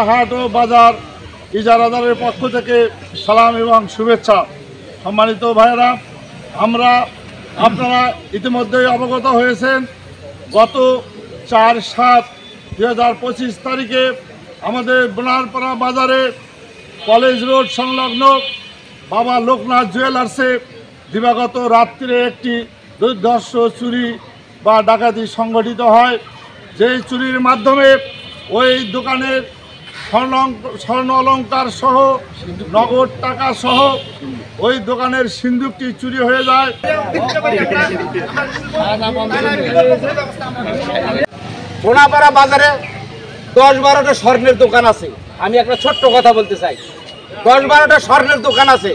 হাট ও বাজার ইজারাদারের পক্ষ থেকে সালাম এবং শুভেচ্ছা। সম্মানিত ভাইয়েরা, আপনারা ইতিমধ্যেই অবগত হয়েছেন, গত 4/7/2025 তারিখে আমাদের বোনারপাড়া বাজারে কলেজ রোড সংলগ্ন বাবা লোকনাথ জুয়েলার্সে দিবাগত রাত্রে একটি দুর্ধর্ষ চুরি বা ডাকাতি সংঘটিত হয়। যেই চুরির মাধ্যমে ওই দোকানের স্বর্ণ অলঙ্কার সহ নগদ টাকা সহ ওই দোকানের সিন্দুকটি চুরি হয়ে যায়। বোনারপাড়া বাজারে 10-12টা স্বর্ণের দোকান আছে। আমি একটা ছোট্ট কথা বলতে চাই, 10-12টা স্বর্ণের দোকান আছে।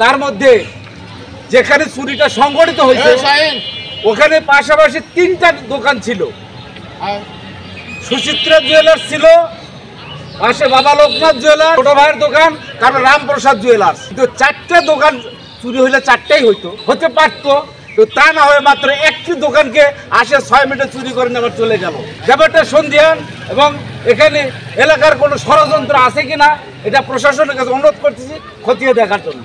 তার মধ্যে যেখানে চুরিটা সংঘটিত হয়েছে ওখানে পাশাপাশি 3টা দোকান ছিল। সুচিত্রা জুয়েলার্স ছিল, পাশে বাবা লোকনাথ জুয়েলার্স, ছোট ভাইয়ের দোকান, তারপর রামপ্রসাদ জুয়েলার্স। কিন্তু 4টে দোকান চুরি হইলে 4টেই হতে পারতো, তো তা না হয়ে মাত্র একটি দোকানকে 6 মিনিটে চুরি করে আবার চলে গেল। ব্যাপারটা সন্দেহান এবং এখানে এলাকার কোনো ষড়যন্ত্র আছে কিনা এটা প্রশাসনের কাছে অনুরোধ করতেছি খতিয়ে দেখার জন্য।